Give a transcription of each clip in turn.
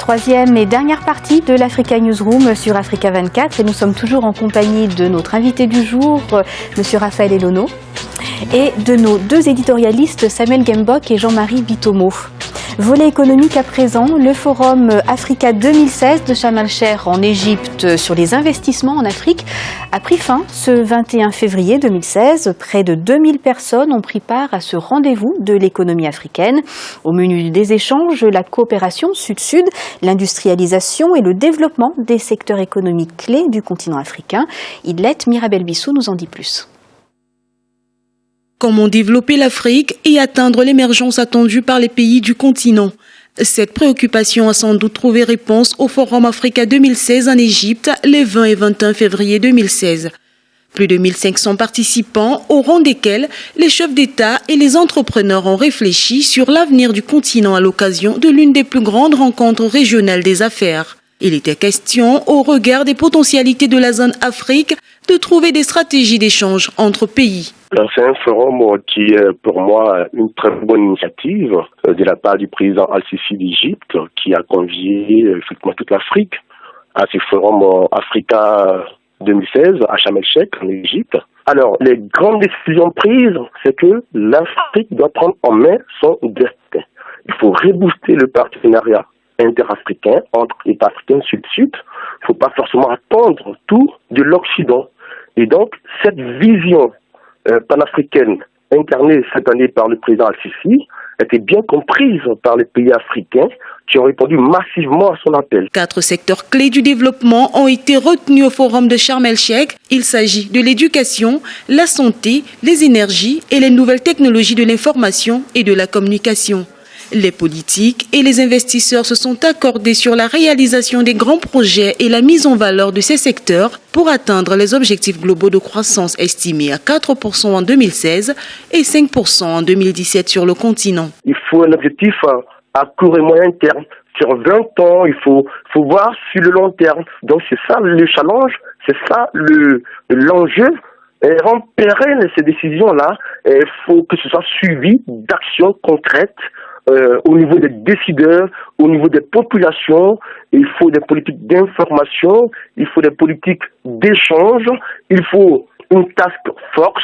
Troisième et dernière partie de l'Africa Newsroom sur Africa 24 et nous sommes toujours en compagnie de notre invité du jour, Monsieur Raphaël Elono, et de nos deux éditorialistes Samuel Gembok et Jean-Marie Bitomo. Volet économique à présent, le forum Africa 2016 de Sharm el-Cheikh en Égypte sur les investissements en Afrique a pris fin ce 21 février 2016. Près de 2000 personnes ont pris part à ce rendez-vous de l'économie africaine. Au menu des échanges, la coopération sud-sud, l'industrialisation et le développement des secteurs économiques clés du continent africain. Idlette Mirabel Bissou nous en dit plus. Comment développer l'Afrique et atteindre l'émergence attendue par les pays du continent? Cette préoccupation a sans doute trouvé réponse au Forum Africa 2016 en Égypte les 20 et 21 février 2016. Plus de 1500 participants, au rang desquels les chefs d'État et les entrepreneurs ont réfléchi sur l'avenir du continent à l'occasion de l'une des plus grandes rencontres régionales des affaires. Il était question, au regard des potentialités de la zone Afrique, de trouver des stratégies d'échange entre pays. C'est un forum qui est pour moi une très bonne initiative de la part du président Al-Sisi d'Égypte qui a convié effectivement toute l'Afrique à ce forum Africa 2016 à Sharm el-Cheikh en Égypte. Alors, les grandes décisions prises, c'est que l'Afrique doit prendre en main son destin. Il faut rebooster le partenariat interafricain entre États africains sud-sud. Il ne faut pas forcément attendre tout de l'Occident. Et donc, cette vision panafricaine incarnée cette année par le président Al-Sisi était bien comprise par les pays africains qui ont répondu massivement à son appel. 4 secteurs clés du développement ont été retenus au forum de Sharm el-Cheikh. Il s'agit de l'éducation, la santé, les énergies et les nouvelles technologies de l'information et de la communication. Les politiques et les investisseurs se sont accordés sur la réalisation des grands projets et la mise en valeur de ces secteurs pour atteindre les objectifs globaux de croissance estimés à 4% en 2016 et 5% en 2017 sur le continent. Il faut un objectif à court et moyen terme. Sur 20 ans, il faut voir sur le long terme. Donc c'est ça le challenge, c'est ça l'enjeu. Et rendre pérennes ces décisions-là, il faut que ce soit suivi d'actions concrètes au niveau des décideurs, au niveau des populations. Il faut des politiques d'information, il faut des politiques d'échange, il faut une task force,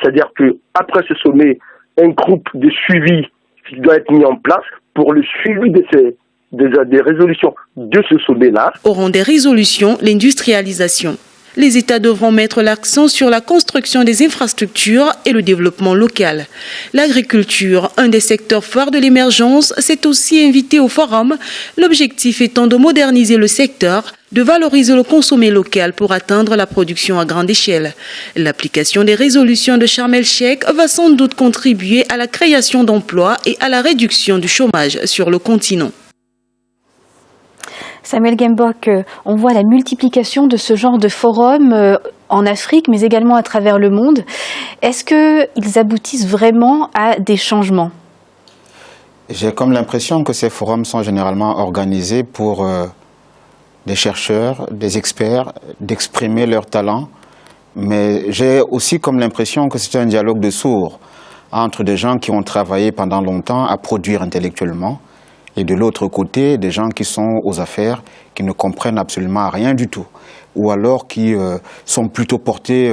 c'est-à-dire que après ce sommet, un groupe de suivi qui doit être mis en place pour le suivi des résolutions de ce sommet-là. Au rang des résolutions, l'industrialisation. Les États devront mettre l'accent sur la construction des infrastructures et le développement local. L'agriculture, un des secteurs phares de l'émergence, s'est aussi invité au forum, l'objectif étant de moderniser le secteur, de valoriser le consommé local pour atteindre la production à grande échelle. L'application des résolutions de Sharm el-Cheikh va sans doute contribuer à la création d'emplois et à la réduction du chômage sur le continent. Samuel Gembok, on voit la multiplication de ce genre de forums en Afrique, mais également à travers le monde. Est-ce qu'ils aboutissent vraiment à des changements? J'ai comme l'impression que ces forums sont généralement organisés pour des chercheurs, des experts, d'exprimer leurs talents. Mais j'ai aussi comme l'impression que c'est un dialogue de sourds entre des gens qui ont travaillé pendant longtemps à produire intellectuellement, et de l'autre côté, des gens qui sont aux affaires, qui ne comprennent absolument rien du tout, ou alors qui sont plutôt portés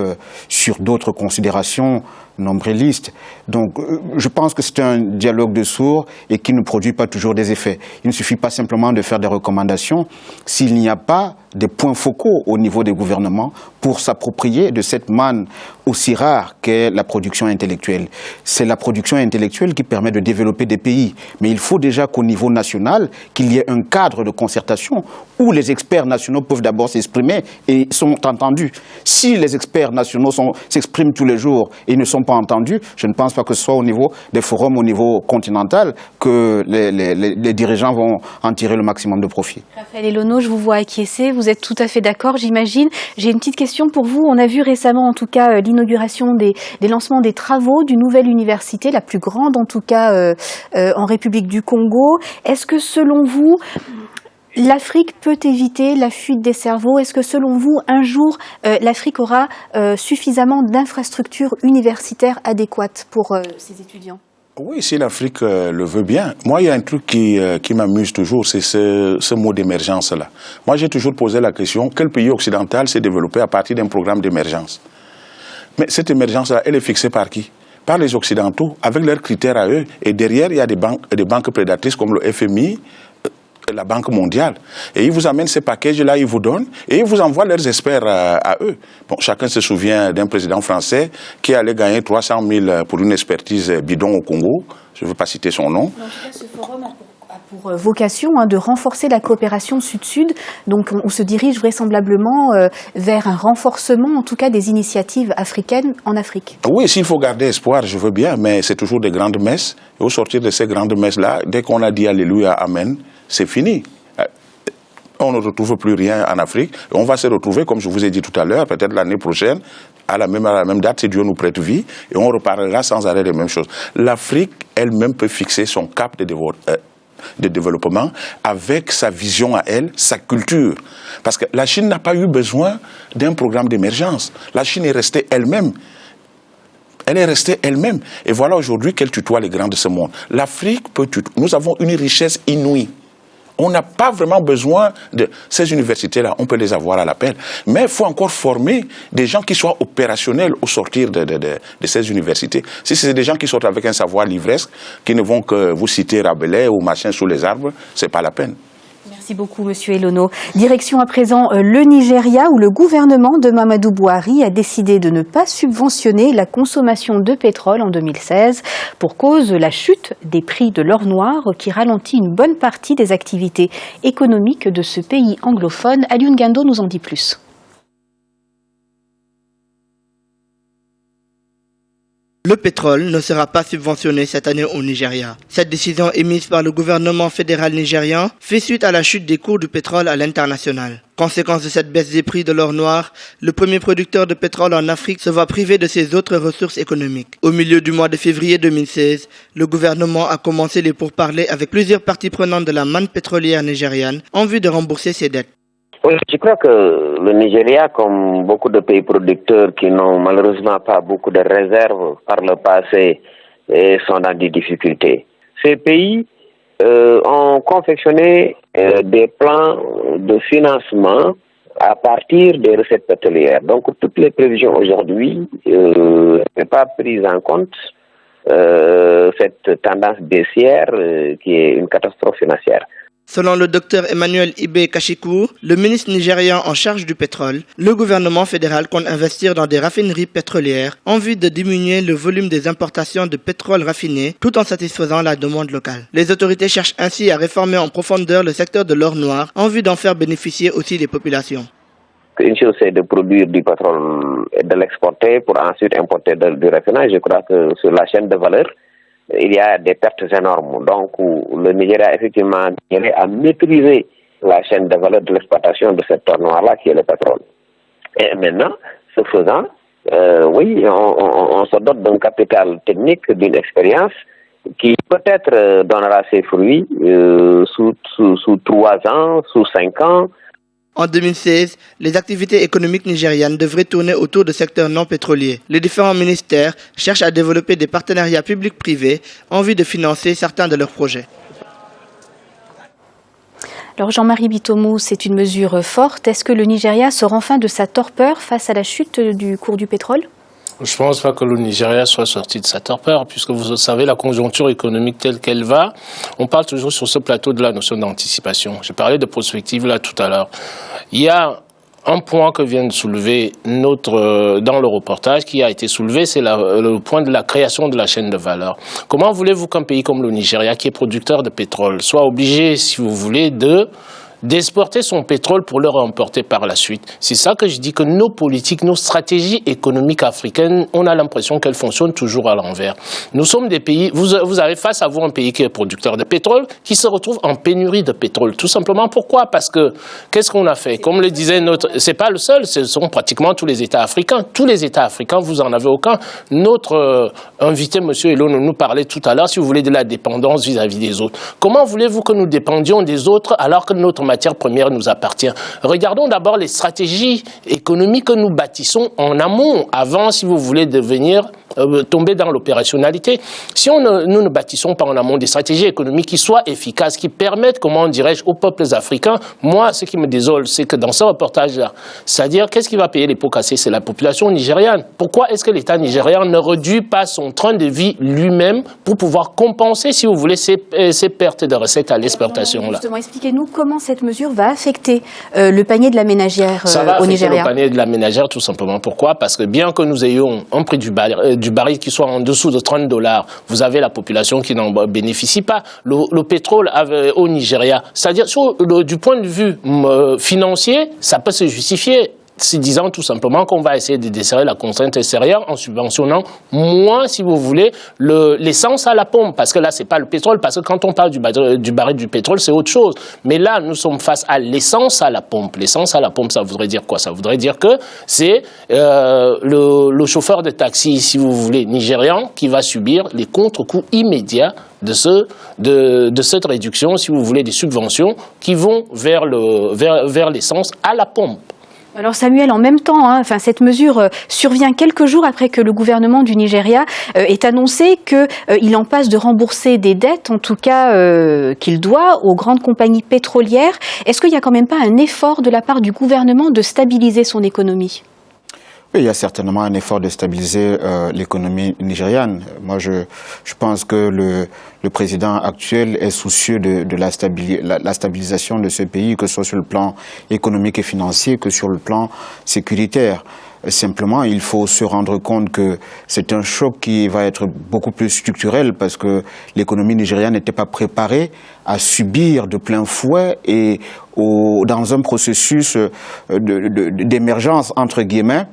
sur d'autres considérations nombrilistes. Donc je pense que c'est un dialogue de sourds et qui ne produit pas toujours des effets. Il ne suffit pas simplement de faire des recommandations s'il n'y a pas des points focaux au niveau des gouvernements pour s'approprier de cette manne aussi rare qu'est la production intellectuelle. C'est la production intellectuelle qui permet de développer des pays. Mais il faut déjà qu'au niveau national, qu'il y ait un cadre de concertation où les experts nationaux peuvent d'abord s'exprimer et sont entendus. Si les experts nationaux s'expriment tous les jours et ne sont pas entendus, je ne pense pas que ce soit au niveau des forums au niveau continental que les dirigeants vont en tirer le maximum de profit. Raphaël Elono, je vous vois acquiescer. Vous êtes tout à fait d'accord, j'imagine. J'ai une petite question pour vous. On a vu récemment, en tout cas, l'inauguration des lancements des travaux d'une nouvelle université, la plus grande, en tout cas, en République du Congo. Est-ce que, selon vous, l'Afrique peut éviter la fuite des cerveaux? Est-ce que, selon vous, un jour, l'Afrique aura suffisamment d'infrastructures universitaires adéquates pour ses étudiants? Oui, si l'Afrique le veut bien. Moi, il y a un truc qui m'amuse toujours, c'est ce mot d'émergence-là. Moi, j'ai toujours posé la question, quel pays occidental s'est développé à partir d'un programme d'émergence? Mais cette émergence-là, elle est fixée par qui? Par les Occidentaux, avec leurs critères à eux. Et derrière, il y a des banques prédatrices comme le FMI, la Banque mondiale. Et ils vous amènent ces packages-là, ils vous donnent, et ils vous envoient leurs experts à eux. Bon, chacun se souvient d'un président français qui allait gagner 300 000 pour une expertise bidon au Congo. Je ne veux pas citer son nom. En tout cas, ce forum a pour vocation de renforcer la coopération sud-sud. Donc, on se dirige vraisemblablement vers un renforcement, en tout cas, des initiatives africaines en Afrique. Oui, s'il faut garder espoir, je veux bien, mais c'est toujours des grandes messes. Et au sortir de ces grandes messes-là, dès qu'on a dit Alléluia, Amen, c'est fini. On ne retrouve plus rien en Afrique. On va se retrouver, comme je vous ai dit tout à l'heure, peut-être l'année prochaine, à la même date, si Dieu nous prête vie, et on reparlera sans arrêt des mêmes choses. L'Afrique elle-même peut fixer son cap de développement avec sa vision à elle, sa culture. Parce que la Chine n'a pas eu besoin d'un programme d'émergence. La Chine est restée elle-même. Elle est restée elle-même. Et voilà aujourd'hui qu'elle tutoie les grands de ce monde. L'Afrique peut tutoyer. Nous avons une richesse inouïe. On n'a pas vraiment besoin de ces universités-là, on peut les avoir à l'appel. Mais il faut encore former des gens qui soient opérationnels au sortir de ces universités. Si c'est des gens qui sortent avec un savoir livresque, qui ne vont que vous citer Rabelais ou machin sous les arbres, c'est pas la peine. Merci beaucoup, Monsieur Elono. Direction à présent le Nigeria, où le gouvernement de Mamadou Buhari a décidé de ne pas subventionner la consommation de pétrole en 2016 pour cause de la chute des prix de l'or noir qui ralentit une bonne partie des activités économiques de ce pays anglophone. Alioune Guindo nous en dit plus. Le pétrole ne sera pas subventionné cette année au Nigeria. Cette décision émise par le gouvernement fédéral nigérian fait suite à la chute des cours du pétrole à l'international. Conséquence de cette baisse des prix de l'or noir, le premier producteur de pétrole en Afrique se voit privé de ses autres ressources économiques. Au milieu du mois de février 2016, le gouvernement a commencé les pourparlers avec plusieurs parties prenantes de la manne pétrolière nigériane en vue de rembourser ses dettes. Oui, je crois que le Nigeria, comme beaucoup de pays producteurs qui n'ont malheureusement pas beaucoup de réserves par le passé, sont dans des difficultés. Ces pays ont confectionné des plans de financement à partir des recettes pétrolières. Donc, toutes les prévisions aujourd'hui n'est pas prises en compte cette tendance baissière qui est une catastrophe financière. Selon le docteur Emmanuel Ibe Kashikou, le ministre nigérian en charge du pétrole, le gouvernement fédéral compte investir dans des raffineries pétrolières en vue de diminuer le volume des importations de pétrole raffiné tout en satisfaisant la demande locale. Les autorités cherchent ainsi à réformer en profondeur le secteur de l'or noir en vue d'en faire bénéficier aussi les populations. Une chose, c'est de produire du pétrole et de l'exporter pour ensuite importer du raffinage. Je crois que sur la chaîne de valeur, il y a des pertes énormes. Donc, le Nigeria, effectivement, a maîtrisé la chaîne de valeur de l'exploitation de cette or noir-là, qui est le pétrole. Et maintenant, ce faisant, oui, on se dote d'un capital technique, d'une expérience qui peut-être donnera ses fruits sous 3 ans, sous 5 ans. En 2016, les activités économiques nigérianes devraient tourner autour de secteurs non pétroliers. Les différents ministères cherchent à développer des partenariats publics-privés en vue de financer certains de leurs projets. Alors Jean-Marie Bitomo, c'est une mesure forte. Est-ce que le Nigeria sort enfin de sa torpeur face à la chute du cours du pétrole ? Je ne pense pas que le Nigeria soit sorti de sa torpeur, puisque vous savez, la conjoncture économique telle qu'elle va, on parle toujours sur ce plateau de la notion d'anticipation. J'ai parlé de prospective là tout à l'heure. Il y a un point que vient de soulever dans le reportage qui a été soulevé, c'est le point de la création de la chaîne de valeur. Comment voulez-vous qu'un pays comme le Nigeria, qui est producteur de pétrole, soit obligé, si vous voulez, d'exporter son pétrole pour le réimporter par la suite? C'est ça que je dis, que nos politiques, nos stratégies économiques africaines, on a l'impression qu'elles fonctionnent toujours à l'envers. Nous sommes des pays, vous avez face à vous un pays qui est producteur de pétrole, qui se retrouve en pénurie de pétrole. Tout simplement, pourquoi? Parce que, qu'est-ce qu'on a fait? Comme le disait c'est pas le seul, ce sont pratiquement tous les États africains. Tous les États africains, vous en avez aucun. Notre invité, M. Elono, nous parlait tout à l'heure, si vous voulez, de la dépendance vis-à-vis des autres. Comment voulez-vous que nous dépendions des autres alors que notre matière première nous appartient? Regardons d'abord les stratégies économiques que nous bâtissons en amont, avant, si vous voulez, devenir tomber dans l'opérationnalité. Si nous ne bâtissons pas en amont des stratégies économiques qui soient efficaces, qui permettent, comment dirais-je, aux peuples africains, moi, ce qui me désole, c'est que dans ce reportage-là, c'est-à-dire, qu'est-ce qui va payer les pots cassés? C'est la population nigériane. Pourquoi est-ce que l'État nigérian ne réduit pas son train de vie lui-même pour pouvoir compenser, si vous voulez, ces pertes de recettes à l'exportation? Justement, expliquez-nous comment cette mesure va affecter le panier de la ménagère au Nigeria. Ça va affecter le panier de la ménagère, tout simplement. Pourquoi? Parce que bien que nous ayons un prix du baril qui soit en dessous de $30, vous avez la population qui n'en bénéficie pas. Le pétrole au Nigeria, c'est-à-dire du point de vue financier, ça peut se justifier. C'est disant tout simplement qu'on va essayer de desserrer la contrainte extérieure en subventionnant moins, si vous voulez, l'essence à la pompe. Parce que là, c'est pas le pétrole, parce que quand on parle du baril du pétrole, c'est autre chose. Mais là, nous sommes face à l'essence à la pompe. L'essence à la pompe, ça voudrait dire quoi? Ça voudrait dire que c'est le chauffeur de taxi, si vous voulez, nigérian, qui va subir les contre-coups immédiats de cette réduction, si vous voulez, des subventions qui vont vers l'essence à la pompe. Alors Samuel, en même temps, cette mesure survient quelques jours après que le gouvernement du Nigeria ait annoncé qu'il en passe de rembourser des dettes, en tout cas qu'il doit aux grandes compagnies pétrolières. Est-ce qu'il n'y a quand même pas un effort de la part du gouvernement de stabiliser son économie ? Oui, il y a certainement un effort de stabiliser l'économie nigériane. Moi, je pense que le président actuel est soucieux de la stabilisation de ce pays, que ce soit sur le plan économique et financier, que sur le plan sécuritaire. Simplement, il faut se rendre compte que c'est un choc qui va être beaucoup plus structurel parce que l'économie nigériane n'était pas préparée à subir de plein fouet et dans un processus d'émergence, entre guillemets,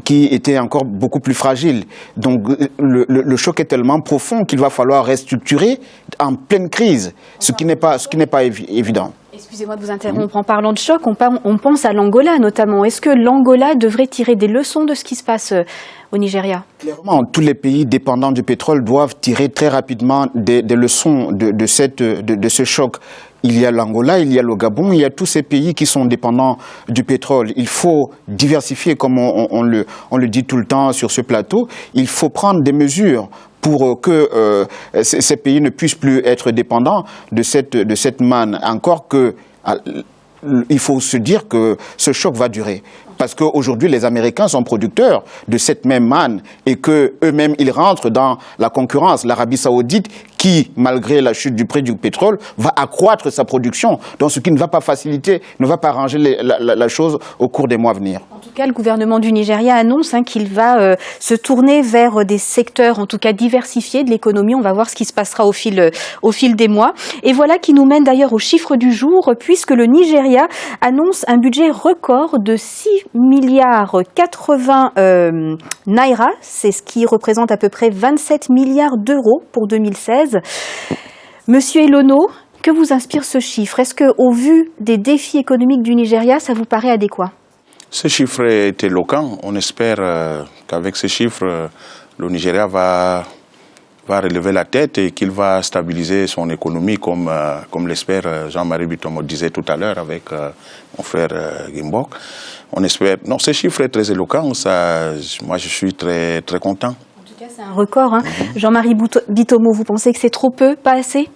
qui était encore beaucoup plus fragile. Donc le choc est tellement profond qu'il va falloir restructurer en pleine crise, ce qui n'est pas évident. Excusez-moi de vous interrompre. En parlant de choc, on pense à l'Angola notamment. Est-ce que l'Angola devrait tirer des leçons de ce qui se passe au Nigeria? Clairement, tous les pays dépendants du pétrole doivent tirer très rapidement des leçons de ce choc. Il y a l'Angola, il y a le Gabon, il y a tous ces pays qui sont dépendants du pétrole. Il faut diversifier, comme on le dit tout le temps sur ce plateau. Il faut prendre des mesures pour que ces pays ne puissent plus être dépendants de cette manne. Encore que il faut se dire que ce choc va durer. Parce qu'aujourd'hui, les Américains sont producteurs de cette même manne et qu'eux-mêmes, ils rentrent dans la concurrence. L'Arabie Saoudite, qui, malgré la chute du prix du pétrole, va accroître sa production. Donc, ce qui ne va pas faciliter, ne va pas arranger la chose au cours des mois à venir. En tout cas, le gouvernement du Nigeria annonce qu'il va se tourner vers des secteurs, en tout cas diversifiés de l'économie. On va voir ce qui se passera au fil des mois. Et voilà qui nous mène d'ailleurs au chiffre du jour, puisque le Nigeria annonce un budget record de 6,80 milliards naira, c'est ce qui représente à peu près 27 milliards d'euros pour 2016. Monsieur Elono, que vous inspire ce chiffre? Est-ce qu'au vu des défis économiques du Nigeria, ça vous paraît adéquat? Ce chiffre est éloquent. On espère qu'avec ce chiffre, le Nigeria va relever la tête et qu'il va stabiliser son économie comme l'espère Jean-Marie Bitomo disait tout à l'heure avec mon frère Gimbok. On espère. Non, ce chiffre est très éloquent. Moi, je suis très, très content. En tout cas, c'est un record. Jean-Marie Bitomo, vous pensez que c'est trop peu, pas assez?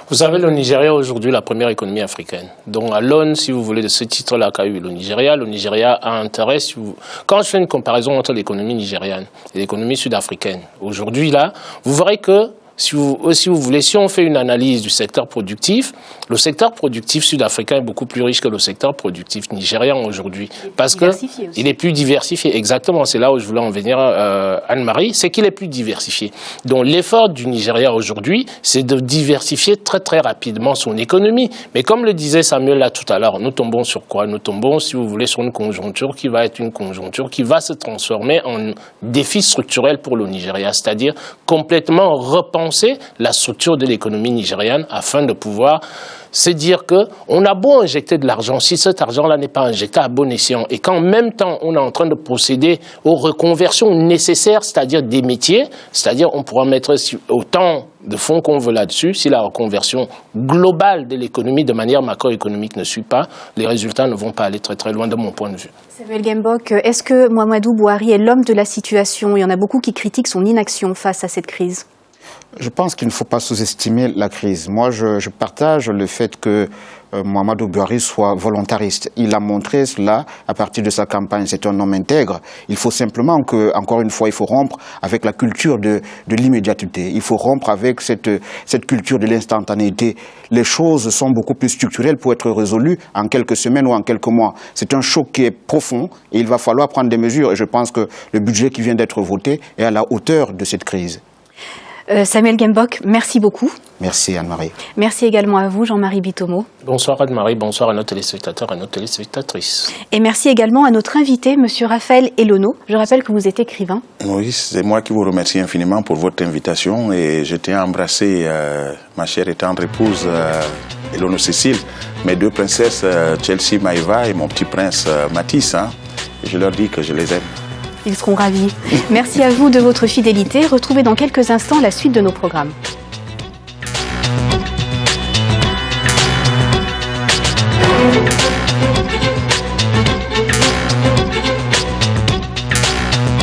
Vous savez, le Nigeria aujourd'hui la première économie africaine. Donc à l'aune, si vous voulez, de ce titre-là qu'a eu le Nigeria a intérêt. Quand je fais une comparaison entre l'économie nigériane et l'économie sud-africaine, aujourd'hui là, vous verrez que si vous voulez, si on fait une analyse du secteur productif, le secteur productif sud-africain est beaucoup plus riche que le secteur productif nigérian aujourd'hui. Parce qu'il est plus diversifié. Exactement, c'est là où je voulais en venir, Anne-Marie, c'est qu'il est plus diversifié. Donc l'effort du Nigeria aujourd'hui, c'est de diversifier très très rapidement son économie. Mais comme le disait Samuel là tout à l'heure, nous tombons sur quoi? Nous tombons, si vous voulez, sur une conjoncture qui va être une conjoncture qui va se transformer en défi structurel pour le Nigeria, c'est-à-dire complètement repenser la structure de l'économie nigériane afin de pouvoir se dire qu'on a beau injecter de l'argent, si cet argent-là n'est pas injecté à bon escient et qu'en même temps on est en train de procéder aux reconversions nécessaires, c'est-à-dire des métiers, c'est-à-dire on pourra mettre autant de fonds qu'on veut là-dessus, si la reconversion globale de l'économie de manière macroéconomique ne suit pas, les résultats ne vont pas aller très très loin de mon point de vue. Samuel Gembok, est-ce que Mahamadou Bouhari est l'homme de la situation? Il y en a beaucoup qui critiquent son inaction face à cette crise. Je pense qu'il ne faut pas sous-estimer la crise. Moi, je partage le fait que Mahamadou Bouhari soit volontariste. Il a montré cela à partir de sa campagne. C'est un homme intègre. Il faut simplement que, encore une fois, il faut rompre avec la culture de l'immédiateté. Il faut rompre avec cette culture de l'instantanéité. Les choses sont beaucoup plus structurelles pour être résolues en quelques semaines ou en quelques mois. C'est un choc qui est profond et il va falloir prendre des mesures. Et je pense que le budget qui vient d'être voté est à la hauteur de cette crise. Samuel Gembok, merci beaucoup. Merci Anne-Marie. Merci également à vous, Jean-Marie Bitomo. Bonsoir Anne-Marie, bonsoir à nos téléspectateurs et nos téléspectatrices. Et merci également à notre invité, Monsieur Raphaël Elono. Je rappelle que vous êtes écrivain. Oui, c'est moi qui vous remercie infiniment pour votre invitation et je tiens à embrasser ma chère et tendre épouse Elono Cécile, mes deux princesses Chelsea Maïva et mon petit prince Mathis. Et je leur dis que je les aime. Ils seront ravis. Merci à vous de votre fidélité. Retrouvez dans quelques instants la suite de nos programmes.